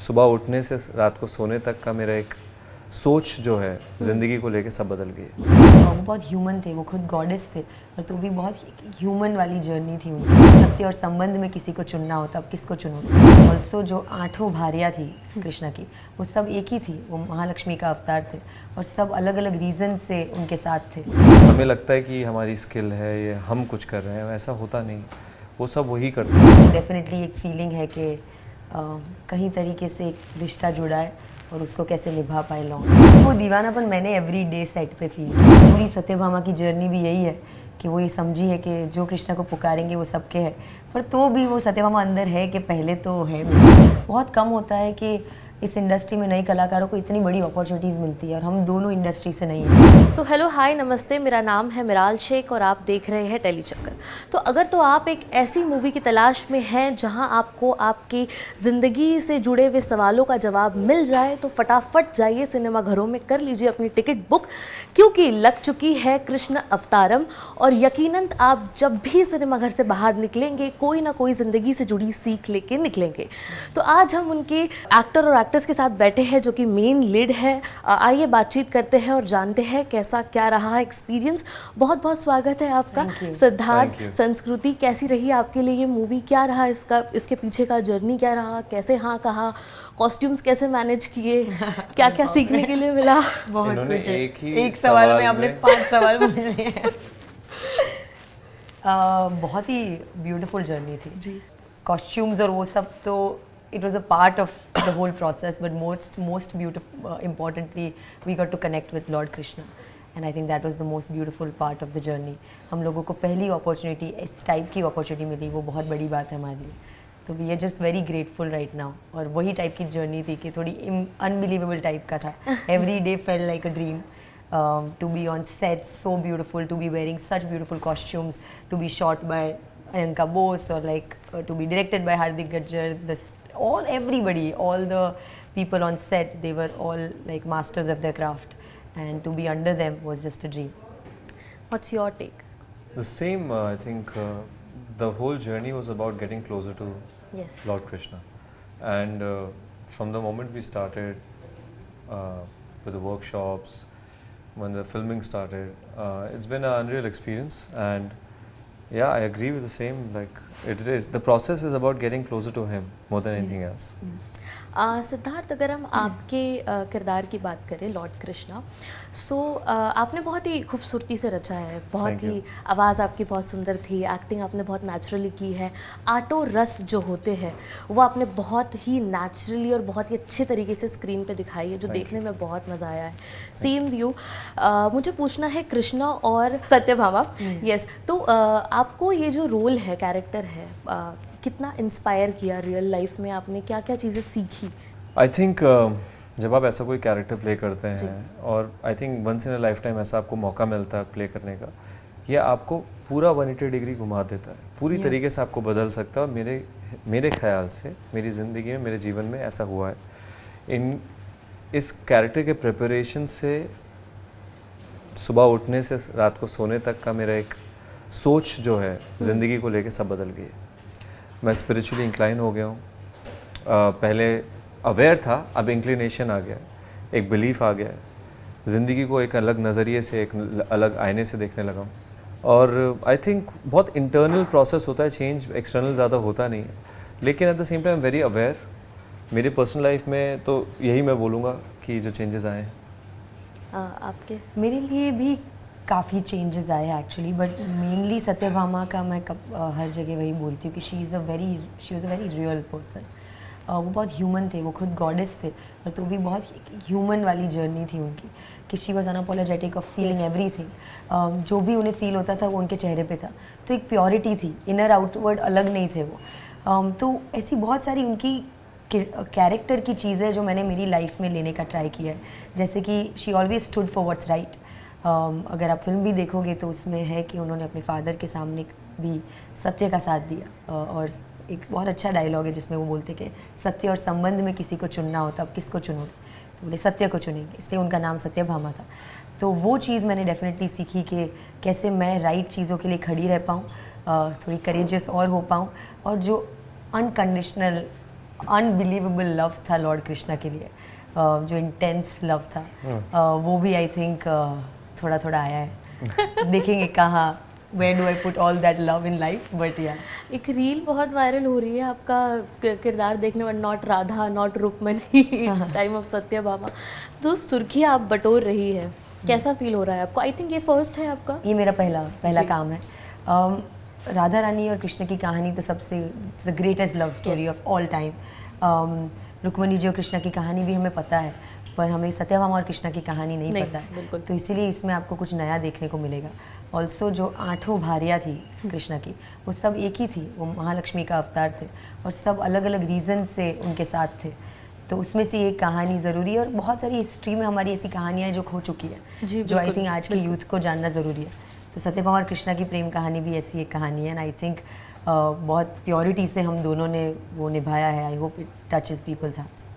सुबह उठने से रात को सोने तक का मेरा एक सोच जो है ज़िंदगी को लेके सब बदल गई है। वो बहुत ह्यूमन थे, वो खुद गॉडेस थे, और तो भी बहुत ह्यूमन वाली जर्नी थी उनकी। सत्य और संबंध में किसी को चुनना होता, अब किसको चुनोगे। ऑल्सो जो 8 भार्या थी कृष्णा की, वो सब एक ही थी, वो महालक्ष्मी का अवतार थे, और सब अलग अलग रीज़न से उनके साथ थे। हमें लगता है कि हमारी स्किल है, ये हम कुछ कर रहे हैं, ऐसा होता नहीं, वो सब वही करते हैं। डेफिनेटली एक फीलिंग है कि कहीं तरीके से एक रिश्ता जुड़ा है और उसको कैसे निभा पाए लॉन्ग। वो दीवानापन मैंने एवरी डे सेट पे फील किया। पूरी सत्यभामा की जर्नी भी यही है कि वो ये समझी है कि जो कृष्णा को पुकारेंगे वो सबके है, पर तो भी वो सत्यभामा अंदर है कि पहले तो है। बहुत कम होता है कि इस इंडस्ट्री में नए कलाकारों को इतनी बड़ी अपॉर्चुनिटीज़ मिलती है, और हम दोनों इंडस्ट्री से नहीं हैं। सो हेलो हाय नमस्ते, मेरा नाम है मिराल शेख और आप देख रहे हैं टेली चक्कर। तो अगर तो आप एक ऐसी मूवी की तलाश में हैं जहां आपको आपकी ज़िंदगी से जुड़े हुए सवालों का जवाब मिल जाए, तो फटाफट जाइए सिनेमा घरों में, कर लीजिए अपनी टिकट बुक, क्योंकि लग चुकी है कृष्ण अवतारम। और यकीनन आप जब भी सिनेमा घर से बाहर निकलेंगे, कोई ना कोई ज़िंदगी से जुड़ी सीख लेके निकलेंगे। तो आज हम उनके एक्टर और एक्ट्रेस के साथ बैठे हैं जो कि मेन लीड है। आइए बातचीत करते हैं और जानते हैं कैसा क्या रहा एक्सपीरियंस। बहुत बहुत स्वागत है आपका सिद्धार्थ। संस्कृति, कैसी रही आपके लिए ये मूवी, क्या रहा इसका, इसके पीछे का जर्नी क्या रहा, कैसे हाँ कहा, कॉस्ट्यूम्स कैसे मैनेज किए, क्या क्या सीखने के लिए मिला? बहुत कुछ है। एक सवाल में आपने 5 सवाल पूछ लिए हैं। बहुत ही ब्यूटीफुल जर्नी थी जी। कॉस्ट्यूम्स और वो सब तो it was a part of the whole process, but most beautiful, importantly, we got to connect with Lord Krishna, and I think that was the most beautiful part of the journey. हम लोगों को पहली opportunity, इस type की opportunity मिली, वो बहुत बड़ी बात है हमारे लिए। तो we are just very grateful right now. और वही टाइप की जर्नी थी कि थोड़ी अनबिलीवेबल टाइप का था। Every day felt like a dream, to be on set, so beautiful, to be wearing such beautiful costumes, to be shot by Ayanka Bose, or like to be directed by Hardik Gajjar. Everybody, all the people on set, they were all like masters of their craft, and to be under them was just a dream. What's your take? The same, I think the whole journey was about getting closer to Yes. Lord Krishna, and from the moment we started with the workshops, when the filming started, it's been an unreal experience. And yeah, I agree with the same. Like it is, the process is about getting closer to him more than anything else. Siddharth, अगर हम आपके किरदार की बात करें, Lord Krishna, सो आपने बहुत ही खूबसूरती से रचा है, बहुत ही आवाज़ आपकी बहुत सुंदर थी, एक्टिंग आपने बहुत नेचुरली की है, आटो रस जो होते हैं वो आपने बहुत ही नेचुरली और बहुत ही अच्छे तरीके से स्क्रीन पे दिखाई है, जो देखने में बहुत मज़ा आया है। Same you. मुझे पूछना है कृष्णा और सत्यभामा, यस, तो आपको ये जो रोल है, कैरेक्टर है, कितना इंस्पायर किया रियल लाइफ में, आपने क्या क्या चीज़ें सीखी? आई थिंक जब आप ऐसा कोई कैरेक्टर प्ले करते हैं, और I think once in a life time ऐसा आपको मौका मिलता है प्ले करने का, ये आपको पूरा 180 डिग्री घुमा देता है, पूरी तरीके से आपको बदल सकता है। और मेरे ख्याल से मेरी ज़िंदगी में, मेरे जीवन में ऐसा हुआ है। इस कैरेक्टर के प्रिपरेशन से सुबह उठने से रात को सोने तक का मेरा एक सोच जो है ज़िंदगी को लेके सब बदल गई है। मैं स्पिरिचुअली इंक्लाइन हो गया हूँ। पहले अवेयर था, अब इंक्लिनेशन आ गया, एक बिलीफ आ गया है, ज़िंदगी को एक अलग नज़रिए से, एक अलग आईने से देखने लगा हूँ। और आई थिंक बहुत इंटरनल प्रोसेस होता है चेंज, एक्सटर्नल ज़्यादा होता नहीं है, लेकिन at the same time very aware. मेरी पर्सनल लाइफ में तो यही मैं बोलूँगा कि जो चेंजेस आए हैं। आपके? मेरे लिए भी काफ़ी चेंजेस आए एक्चुअली, बट मेनली सत्यभामा का मैं हर जगह वही बोलती हूँ कि she was a very real person. वो बहुत ह्यूमन थे, वो खुद गॉडेस थे, और तो भी बहुत ह्यूमन वाली जर्नी थी उनकी कि she was unapologetic of feeling everything. जो भी उन्हें फील होता था वो उनके चेहरे पे था, तो एक प्योरिटी थी, इनर आउटवर्ड अलग नहीं थे वो। तो ऐसी बहुत सारी उनकी कैरेक्टर की चीज़ें जो मैंने मेरी लाइफ में लेने का ट्राई किया है, जैसे कि she always stood for what's right. अगर आप फिल्म भी देखोगे तो उसमें है कि उन्होंने अपने फादर के सामने भी सत्य का साथ दिया, और एक बहुत अच्छा डायलॉग है जिसमें वो बोलते कि सत्य और संबंध में किसी को चुनना होता, अब किसको चुनोगे, तो बोले सत्य को चुनेंगे, इसलिए उनका नाम सत्यभामा था। तो वो चीज़ मैंने डेफिनेटली सीखी कि कैसे मैं राइट चीज़ों के लिए खड़ी रह पाऊँ, थोड़ी करेजियस और हो पाऊँ, और जो अनकंडीशनल अनबिलीवेबल लव था लॉर्ड कृष्णा के लिए, जो इंटेंस लव था, वो भी आई थिंक थोड़ा थोड़ा आया है। देखेंगे कहाँ, where do I put all that love in life, but yeah. एक रील बहुत वायरल हो रही है आपका किरदार देखने में, not Radha not Rukmini it's time of Satyabhama, तो सुर्खियाँ आप बटोर रही है, कैसा फील हो रहा है आपको? आई थिंक ये फर्स्ट है आपका। ये मेरा पहला काम है। राधा रानी और कृष्ण की कहानी तो सबसे the greatest love story of all time. Rukmini ji और कृष्ण की कहानी भी हमें पता है, पर हमें सत्यभामा और कृष्ण की कहानी नहीं पता है, तो इसीलिए इसमें आपको कुछ नया देखने को मिलेगा। ऑल्सो जो 8 भार्या थी कृष्ण की, वो सब एक ही थी, वो महालक्ष्मी का अवतार थे और सब अलग अलग रीज़न से उनके साथ थे, तो उसमें से एक कहानी ज़रूरी है। और बहुत सारी हिस्ट्री में हमारी ऐसी कहानियाँ हैं जो खो चुकी है, जो आई थिंक आज के यूथ को जानना ज़रूरी है। तो सत्यभामा और कृष्णा की प्रेम कहानी भी ऐसी एक कहानी है, एंड आई थिंक बहुत प्योरिटी से हम दोनों ने वो निभाया है। I hope it touches people's hearts.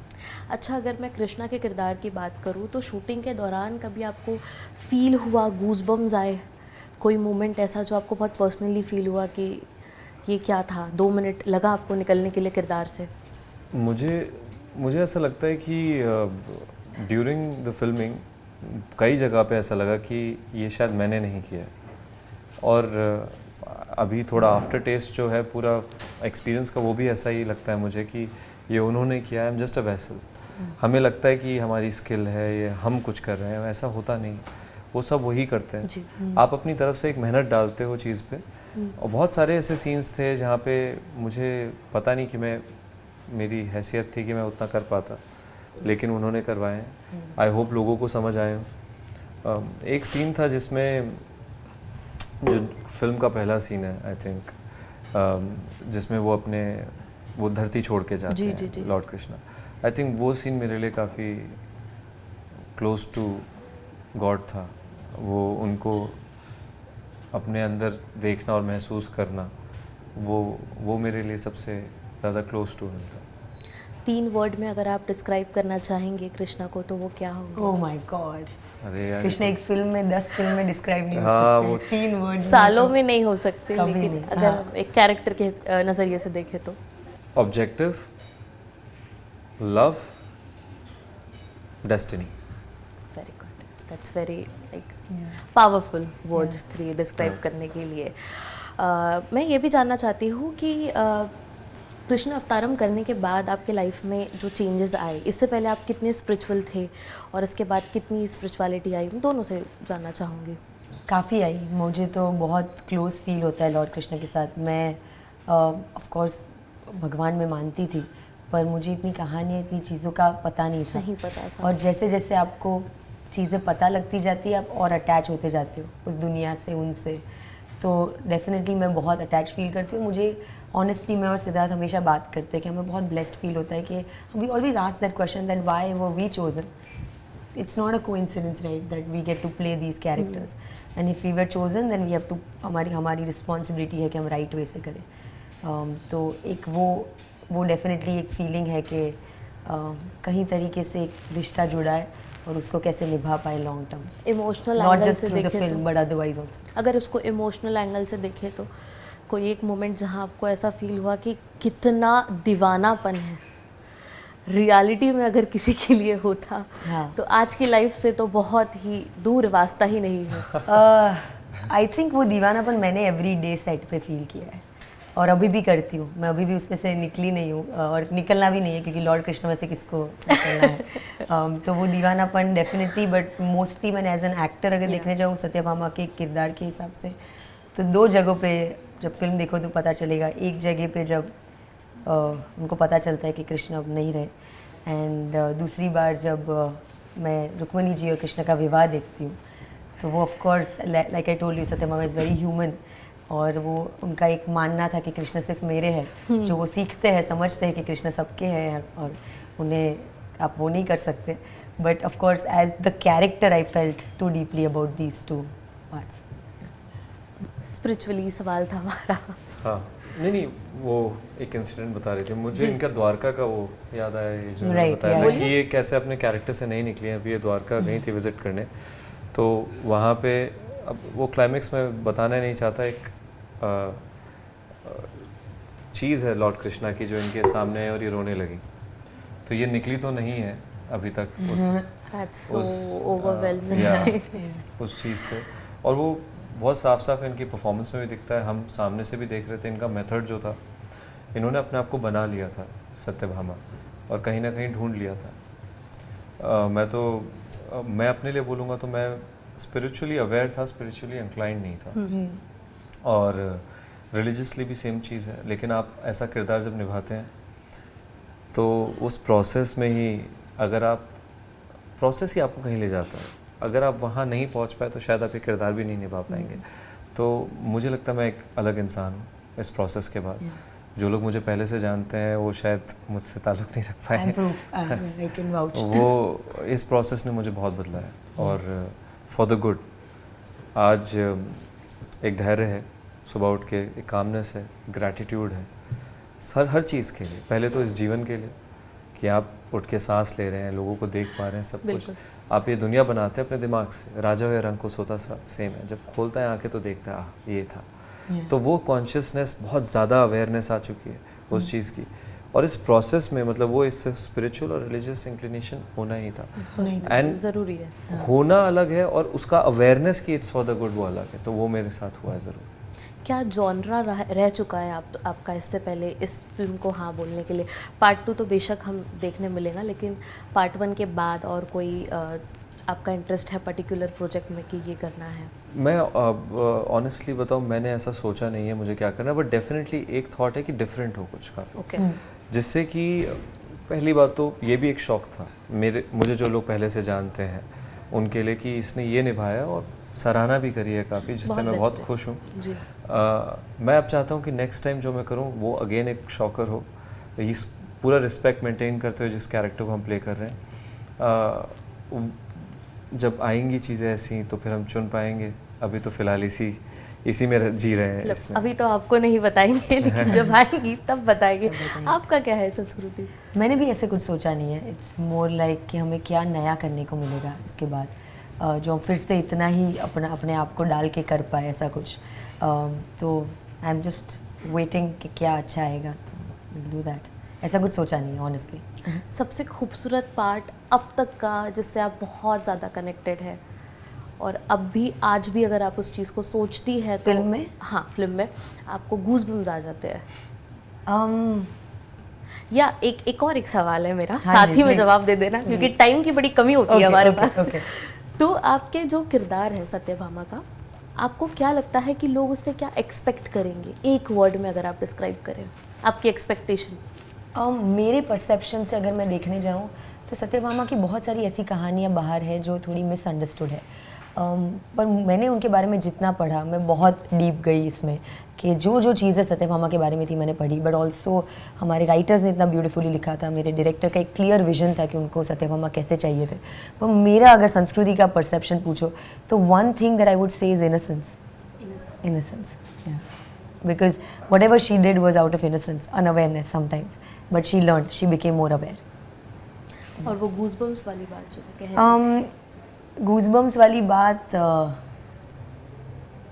अच्छा, अगर मैं कृष्णा के किरदार की बात करूँ तो शूटिंग के दौरान कभी आपको फील हुआ, गूज़बम्स आए, कोई मोमेंट ऐसा जो आपको बहुत पर्सनली फील हुआ कि ये क्या था, 2 मिनट लगा आपको निकलने के लिए किरदार से? मुझे ऐसा लगता है कि ड्यूरिंग द फिल्मिंग कई जगह पे ऐसा लगा कि ये शायद मैंने नहीं किया है, और अभी थोड़ा आफ्टर टेस्ट जो है पूरा एक्सपीरियंस का, वो भी ऐसा ही लगता है मुझे कि ये उन्होंने किया है, I am just a vessel. हमें लगता है कि हमारी स्किल है, ये हम कुछ कर रहे हैं, ऐसा होता नहीं, वो सब वही करते हैं। आप अपनी तरफ से एक मेहनत डालते हो चीज़ पे, और बहुत सारे ऐसे सीन्स थे जहाँ पे मुझे पता नहीं कि मेरी हैसियत थी कि मैं उतना कर पाता, लेकिन उन्होंने करवाए हैं। आई होप लोगों को समझ आए हो। एक सीन था जिसमें, जो फिल्म का पहला सीन है आई थिंक, जिसमें वो धरती छोड़ के जाते हैं लॉर्ड कृष्णा। आई थिंक वो सीन मेरे लिए काफ़ी क्लोज टू गॉड था। वो उनको अपने अंदर देखना और महसूस करना, वो मेरे लिए सबसे ज़्यादा क्लोज टू हिम था। 3 वर्ड में अगर आप डिस्क्राइब करना चाहेंगे कृष्णा को तो वो क्या होगा? ओह माय गॉड, अरे यार, कृष्णा एक फिल्म में 10 फिल्म में डिस्क्राइब नहीं हो हाँ, सकते, 3 वर्ड सालों में नहीं हो सकते, कभी लेकिन नहीं, अगर हाँ। एक कैरेक्टर के नज़रिए से देखें तो objective, love, destiny. Very good, that's very like powerful words 3 describe करने के लिए। मैं ये भी जानना चाहती हूँ कि कृष्ण अवतारम करने के बाद आपके लाइफ में जो चेंजेस आए, इससे पहले आप कितने स्पिरिचुअल थे और इसके बाद कितनी स्पिरिचुअलिटी आई, दोनों से जानना चाहूँगी। काफ़ी आई, मुझे तो बहुत क्लोज फील होता है लॉर्ड कृष्ण के साथ। मैं ऑफ कोर्स भगवान में मानती थी, पर मुझे इतनी कहानियाँ, इतनी चीज़ों का पता नहीं था। और जैसे जैसे आपको चीज़ें पता लगती जाती है, आप और अटैच होते जाते हो उस दुनिया से, उनसे। तो डेफिनेटली मैं बहुत अटैच फील करती हूँ। मुझे ऑनेस्टली, मैं और सिद्धार्थ हमेशा बात करते हैं कि हमें बहुत ब्लेस्ड फील होता है कि we always ask that question that why were we chosen. It's not a coincidence, right, that we get to play these characters. And if we were chosen, then we have to, हमारी responsibility है कि हम right way से करें। तो एक वो definitely एक फीलिंग है कि कहीं तरीके से एक रिश्ता जुड़ा है और उसको कैसे निभा पाए long term, emotional naught angle just say through the देखें फिल्म बट अदरवाइज ऑल्सो। अगर उसको इमोशनल एंगल से देखें तो कोई एक मोमेंट जहाँ आपको ऐसा फील हुआ कि कितना दीवानापन है रियलिटी में अगर किसी के लिए होता, हाँ। तो आज की लाइफ से तो बहुत ही दूर वास्ता ही नहीं है। आई थिंक वो दीवानापन मैंने एवरी डे सेट पे फील किया है और अभी भी करती हूँ। मैं अभी भी उसमें से निकली नहीं हूँ और निकलना भी नहीं है, क्योंकि लॉर्ड कृष्ण में से किसको निकलना है। तो वो दीवानापन डेफिनेटली, बट मोस्टली मैंने एज एन एक्टर अगर देखने जाऊँ सत्यभामा के किरदार के हिसाब से, तो 2 जगहों पे जब फिल्म देखो तो पता चलेगा। एक जगह पे जब उनको पता चलता है कि कृष्ण अब नहीं रहे, एंड दूसरी बार जब मैं रुक्मणी जी और कृष्ण का विवाह देखती हूँ, तो वो of course like I told you, Satyabhama is very human, और वो उनका एक मानना था कि कृष्ण सिर्फ मेरे हैं। जो वो सीखते हैं, समझते हैं कि कृष्ण सबके हैं और उन्हें आप वो नहीं कर सकते, but of course as the character I felt too deeply about these 2 parts. Spiritually सवाल था हमारा। हाँ, नहीं, वो एक इंसिडेंट बता रही थी मुझे, इनका द्वारका का वो याद आया, ये जो Right, बताया yeah. था कि ये कैसे अपने कैरेक्टर से नहीं निकली हैं। अभी ये द्वारका गई थी विजिट करने, तो वहाँ पे, अब वो क्लाइमेक्स में बताना नहीं चाहता, एक चीज़ है लॉर्ड कृष्णा की जो इनके सामने है और ये रोने लगी, तो ये निकली तो नहीं है अभी तक That's so overwhelming. उस चीज़ से। और वो बहुत साफ साफ इनकी परफॉर्मेंस में भी दिखता है, हम सामने से भी देख रहे थे इनका मेथड जो था, इन्होंने अपने आप को बना लिया था सत्यभामा और कहीं ना कहीं ढूंढ लिया था। मैं अपने लिए बोलूँगा तो मैं स्पिरिचुअली अवेयर था, स्पिरिचुअली इंक्लाइंड नहीं था, और रिलीजियसली भी सेम चीज़ है। लेकिन आप ऐसा किरदार जब निभाते हैं तो उस प्रोसेस में ही, अगर आप प्रोसेस ही आपको कहीं ले जाता है, अगर आप वहाँ नहीं पहुँच पाए तो शायद आप ये किरदार भी नहीं निभा पाएंगे। तो मुझे लगता है मैं एक अलग इंसान हूँ इस प्रोसेस के बाद। जो लोग मुझे पहले से जानते हैं वो शायद मुझसे ताल्लुक़ नहीं रख पाए। I can vouch. वो इस प्रोसेस ने मुझे बहुत बदला है, और फॉर द गुड। आज एक धैर्य है, सुबह उठ के एक कामनेस है, ग्रैटिट्यूड है हर चीज़ के लिए। पहले तो इस जीवन के लिए कि आप उठ के सांस ले रहे हैं, लोगों को देख पा रहे हैं, सब कुछ आप ये दुनिया बनाते हैं अपने दिमाग से। राजा हुए रंग को सोता सा सेम है, जब खोलता है आंखें तो देखता है ये था। तो वो कॉन्शियसनेस, बहुत ज़्यादा अवेयरनेस आ चुकी है उस चीज़ की। और इस प्रोसेस में मतलब वो इससे स्पिरिचुअल और रिलीजियस इंक्लिनेशन होना ही था, एंड ज़रूरी है। होना अलग है और उसका अवेयरनेस की इट्स फॉर द गुड वो अलग है। तो वो मेरे साथ हुआ है ज़रूर। क्या जॉनरा रह चुका है आपका इससे पहले इस फिल्म को हाँ बोलने के लिए? पार्ट 2 तो बेशक हम देखने मिलेगा, लेकिन पार्ट 1 के बाद और कोई आपका इंटरेस्ट है पर्टिकुलर प्रोजेक्ट में कि ये करना है? मैं ऑनेस्टली बताऊँ, मैंने ऐसा सोचा नहीं है मुझे क्या करना है, बट डेफिनेटली एक थॉट है कि डिफरेंट हो कुछ काफ़ी। ओके। जिससे कि पहली बात तो ये भी एक शौक़ था मुझे जो लोग पहले से जानते हैं उनके लिए, कि इसने ये निभाया और सराहना भी करी है काफ़ी, जिससे मैं बहुत खुश हूँ। मैं अब चाहता हूँ कि नेक्स्ट टाइम जो मैं करूँ वो अगेन एक शॉकर हो, इस पूरा रिस्पेक्ट मेंटेन करते हुए जिस कैरेक्टर को हम प्ले कर रहे हैं। जब आएंगी चीज़ें ऐसी तो फिर हम चुन पाएंगे। अभी तो फ़िलहाल इसी में जी रहे हैं। अभी तो आपको नहीं बताएंगे, लेकिन जब आएंगी तब बताएंगे। आपका क्या है संस्कृति? मैंने भी ऐसे कुछ सोचा नहीं है। इट्स मोर लाइक कि हमें क्या नया करने को मिलेगा इसके बाद, जो हम फिर से इतना ही अपने आप को डाल के कर पाए ऐसा कुछ। तो आई एम जस्ट वेटिंग कि क्या अच्छा आएगा, तो विल डू दैट। ऐसा कुछ सोचा नहीं है ऑनेस्टली। सबसे खूबसूरत पार्ट अब तक का जिससे आप बहुत ज़्यादा कनेक्टेड है, और अब भी आज भी अगर आप उस चीज़ को सोचती है तो फिल्म में? हाँ, फिल्म में आपको गूज़बम्स आ जाते हैं? um, या एक और सवाल है मेरा, हाँ साथ ही में जी। जवाब दे देना, क्योंकि टाइम की बड़ी कमी होती है हमारे पास। तो आपके जो किरदार है सत्यभामा का, आपको क्या लगता है कि लोग उससे क्या एक्सपेक्ट करेंगे? एक वर्ड में अगर आप डिस्क्राइब करें आपकी एक्सपेक्टेशन। मेरे परसेप्शन से अगर मैं देखने जाऊँ तो सत्यभामा की बहुत सारी ऐसी कहानियाँ बाहर है जो थोड़ी मिसअंडरस्टूड है। पर मैंने उनके बारे में जितना पढ़ा, मैं बहुत डीप गई इसमें कि जो चीज़ें सत्यभामा के बारे में थी मैंने पढ़ी। बट ऑल्सो हमारे राइटर्स ने इतना ब्यूटीफुली लिखा था, मेरे डायरेक्टर का एक क्लियर विजन था कि उनको सत्यभामा कैसे चाहिए थे। पर मेरा अगर संस्कृति का परसेप्शन पूछो तो one thing that I would say is innocence. Because whatever she did was out of innocence, unawareness sometimes, but she learned, she became more aware. और वो गूज़बम्स वाली बात जो कह रहे थे, गूज़बम्स वाली बात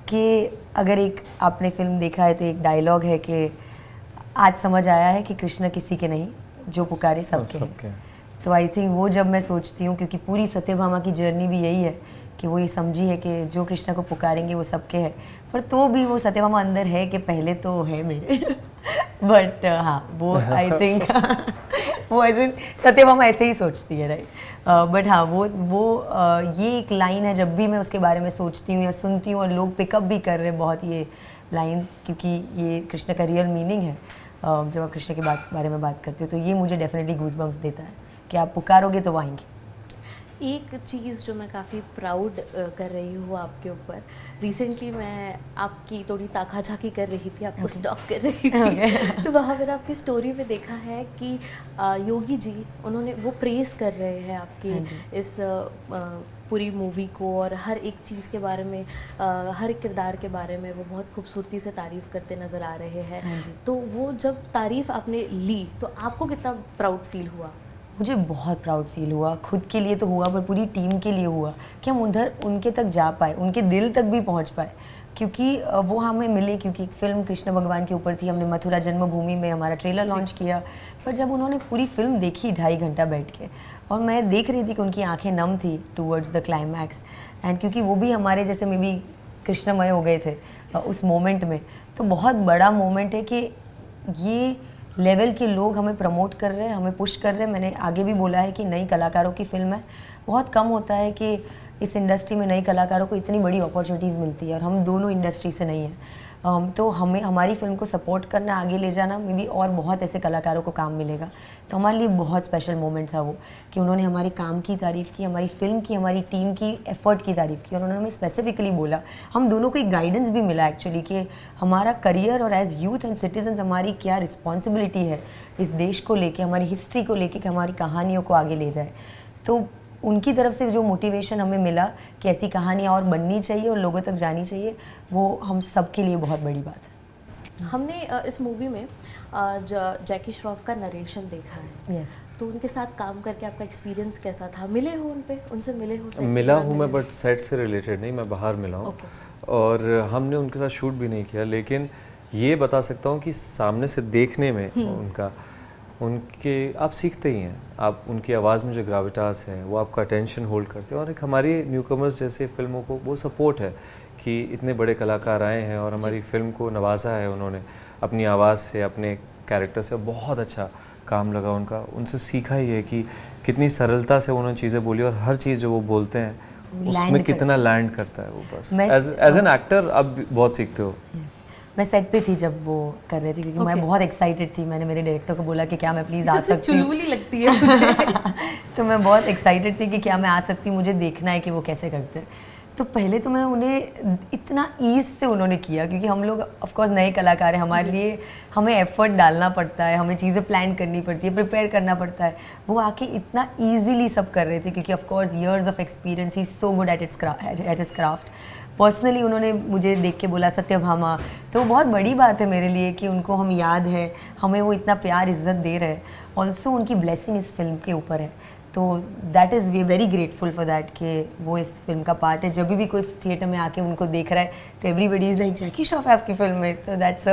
कि अगर एक आपने फिल्म देखा है तो एक डायलॉग है कि आज समझ आया है कि कृष्ण किसी के नहीं, जो पुकारे सबके हैं। तो आई थिंक वो जब मैं सोचती हूँ, क्योंकि पूरी सत्यभामा की जर्नी भी यही है कि वो ये समझी है कि जो कृष्ण को पुकारेंगे वो सबके है। पर तो भी वो सत्यभामा अंदर है कि पहले तो है मेरे। बट हाँ, वो आई थिंक वो ऐसे सत्यभामा ऐसे ही सोचती है, राइट। बट हाँ, वो ये एक लाइन है, जब भी मैं उसके बारे में सोचती हूँ या सुनती हूँ, और लोग पिकअप भी कर रहे हैं बहुत ये लाइन, क्योंकि ये कृष्ण का रियल मीनिंग है। जब आप कृष्ण के बारे में बात करते हो तो ये मुझे डेफिनेटली गूज़बम्स देता है कि आप पुकारोगे तो वो आएंगे। एक चीज़ जो मैं काफ़ी प्राउड कर रही हूँ आपके ऊपर, रिसेंटली मैं आपकी थोड़ी ताका झाकी कर रही थी, आपको स्टॉक कर रही थी। तो वहाँ मैंने आपकी स्टोरी में देखा है कि योगी जी उन्होंने वो प्रेस कर रहे हैं आपकी इस पूरी मूवी को, और हर एक चीज़ के बारे में, हर एक किरदार के बारे में वो बहुत खूबसूरती से तारीफ़ करते नज़र आ रहे हैं। तो वो जब तारीफ़ आपने ली तो आपको कितना प्राउड फील हुआ? मुझे बहुत प्राउड फील हुआ, खुद के लिए तो हुआ पर पूरी टीम के लिए हुआ कि हम उधर उनके तक जा पाए, उनके दिल तक भी पहुंच पाए, क्योंकि वो हमें मिले क्योंकि फिल्म कृष्ण भगवान के ऊपर थी। हमने मथुरा जन्मभूमि में हमारा ट्रेलर लॉन्च किया, पर जब उन्होंने पूरी फिल्म देखी 2.5 घंटा बैठ के, और मैं देख रही थी कि उनकी आंखें नम थी टूवर्ड्स द क्लाइमैक्स, एंड क्योंकि वो भी हमारे जैसे में भी कृष्णमय हो गए थे उस मोमेंट में, तो बहुत बड़ा मोमेंट है कि ये लेवल के लोग हमें प्रमोट कर रहे हैं, हमें पुश कर रहे हैं। मैंने आगे भी बोला है कि नई कलाकारों की फिल्म है, बहुत कम होता है कि इस इंडस्ट्री में नए कलाकारों को इतनी बड़ी अपॉर्चुनिटीज़ मिलती है, और हम दोनों इंडस्ट्री से नहीं हैं। तो हमें हमारी फिल्म को सपोर्ट करना, आगे ले जाना, मे बी और बहुत ऐसे कलाकारों को काम मिलेगा। तो हमारे लिए बहुत स्पेशल मोमेंट था वो, कि उन्होंने हमारे काम की तारीफ़ की, हमारी फिल्म की, हमारी टीम की एफर्ट की तारीफ़ की, और उन्होंने हमें स्पेसिफिकली बोला, हम दोनों को एक गाइडेंस भी मिला एक्चुअली कि हमारा करियर और एज यूथ एंड सिटीजन्स हमारी क्या रिस्पॉन्सिबिलिटी है इस देश को लेके, हमारी हिस्ट्री को लेके, कि हमारी कहानियों को आगे ले जाए। तो उनकी तरफ से जो मोटिवेशन हमें मिला कि ऐसी कहानियाँ और बननी चाहिए और लोगों तक जानी चाहिए, वो हम सब के लिए बहुत बड़ी बात है। हमने इस मूवी में जैकी श्रॉफ का नरेशन देखा है। यस। तो उनके साथ काम करके आपका एक्सपीरियंस कैसा था? मिले हो उनसे मिले हो? set के मिला बाद हूँ मिले मैं, बट सेट से रिलेटेड नहीं, मैं बाहर मिला हूँ। Okay. और हमने उनके साथ शूट भी नहीं किया, लेकिन ये बता सकता हूँ कि सामने से देखने में उनके आप सीखते ही हैं, आप उनकी आवाज़ में जो ग्राविटास है वो आपका अटेंशन होल्ड करते हैं। और एक हमारी न्यूकमर्स जैसे फिल्मों को वो सपोर्ट है कि इतने बड़े कलाकार आए हैं और हमारी फिल्म को नवाजा है उन्होंने अपनी आवाज़ से, अपने कैरेक्टर से। बहुत अच्छा काम लगा उनका, उनसे सीखा ही है कि कितनी सरलता से उन्होंने चीज़ें बोली, और हर चीज़ जो वो बोलते हैं उसमें कितना लैंड करता है वो। बस एज एन एक्टर आप बहुत सीखते हो। मैं सेट पे थी जब वो कर रहे थे, क्योंकि मैं बहुत एक्साइटेड थी। मैंने मेरे डायरेक्टर को बोला कि क्या मैं प्लीज़ आ सकती हूँ। चुलबुली लगती है मुझे। तो मैं बहुत एक्साइटेड थी कि क्या मैं आ सकती हूँ, मुझे देखना है कि वो कैसे करते हैं। तो पहले तो मैं उन्हें इतना ईज से उन्होंने किया, क्योंकि हम लोग ऑफकोर्स नए कलाकार हैं, हमारे लिए हमें एफर्ट डालना पड़ता है, हमें चीज़ें प्लान करनी पड़ती है, प्रिपेयर करना पड़ता है। वो आके इतना ईजिली सब कर रहे थे, क्योंकि of course years of experience, he is so good at his craft. Personally उन्होंने मुझे देख के बोला सत्यभामा, तो वो बहुत बड़ी बात है मेरे लिए कि उनको हम याद है, हमें वो इतना प्यार इज्जत दे रहे हैं। ऑल्सो उनकी ब्लेसिंग इस फिल्म के ऊपर है, तो that is we very grateful for that कि वो इस फिल्म का पार्ट है। जब भी कोई थिएटर में आके उनको देख रहा है तो एवरीबडी इज़ लाइक जैकी श्रॉफ है आपकी फिल्म में, तो दैट्स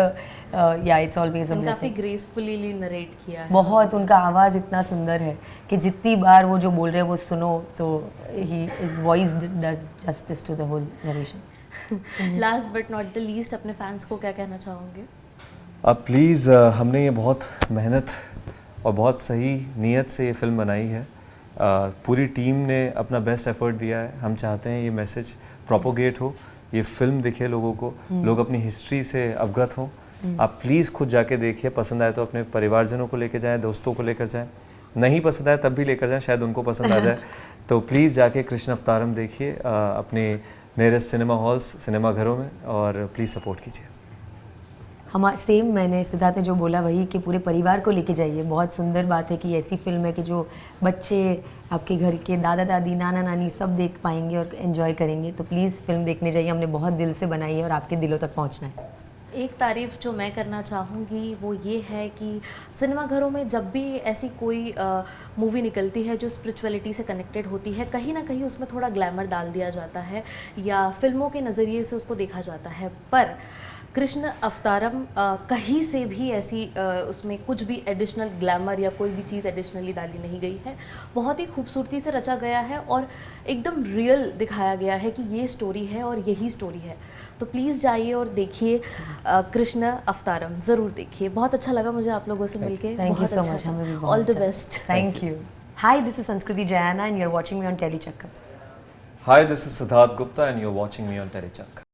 या इट्स ऑलवेज अ ब्लेसिंग। काफ़ी ग्रेसफुली नरेट किया है बहुत, उनका आवाज़ इतना सुंदर है कि जितनी बार वो जो बोल रहे हैं वो सुनो तो he is voice does justice to the whole narration. Last but not the least, अपने फैंस को क्या कहना चाहोगे? अब प्लीज़, हमने ये बहुत मेहनत और बहुत सही नीयत से ये फिल्म बनाई है। पूरी टीम ने अपना बेस्ट एफर्ट दिया है। हम चाहते हैं ये मैसेज प्रोपोगेट हो, ये फिल्म दिखे लोगों को, लोग अपनी हिस्ट्री से अवगत हों। आप प्लीज़ खुद जाके देखिए, पसंद आए तो अपने परिवारजनों को लेकर जाएं, दोस्तों को लेकर जाएं, नहीं पसंद आए तब भी लेकर जाएं, शायद उनको पसंद आ जाए। तो प्लीज़ जाके कृष्ण अवतारम देखिए अपने नियरेस्ट सिनेमा हॉल्स, सिनेमा घरों में, और प्लीज़ सपोर्ट कीजिए। हमारा सेम, मैंने सिद्धार्थ ने जो बोला वही, कि पूरे परिवार को लेके जाइए। बहुत सुंदर बात है कि ऐसी फिल्म है कि जो बच्चे, आपके घर के दादा दादी, नाना नानी सब देख पाएंगे और एंजॉय करेंगे। तो प्लीज़ फिल्म देखने जाइए, हमने बहुत दिल से बनाई है और आपके दिलों तक पहुंचना है। एक तारीफ़ जो मैं करना चाहूँगी वो ये है कि सिनेमा घरों में जब भी ऐसी कोई मूवी निकलती है जो स्पिरिचुअलिटी से कनेक्टेड होती है, कहीं ना कहीं उसमें थोड़ा ग्लैमर डाल दिया जाता है या फिल्मों के नज़रिए से उसको देखा जाता है। पर कृष्ण अवतारम कहीं से भी ऐसी उसमें कुछ भी एडिशनल ग्लैमर या कोई भी चीज़ एडिशनली डाली नहीं गई है। बहुत ही खूबसूरती से रचा गया है और एकदम रियल दिखाया गया है कि ये स्टोरी है और यही स्टोरी है। तो प्लीज़ जाइए और देखिए कृष्ण अवतारम, ज़रूर देखिए। बहुत अच्छा लगा मुझे आप लोगों से मिलके। थैंक यू सो मच, हमें भी बहुत ऑल द अच्छा। Best. Thank you. Hi, this is Sanskriti Jayana and you are watching me on Tellychakkar. Hi, this is Siddharth Gupta and you're watching me on Telechak.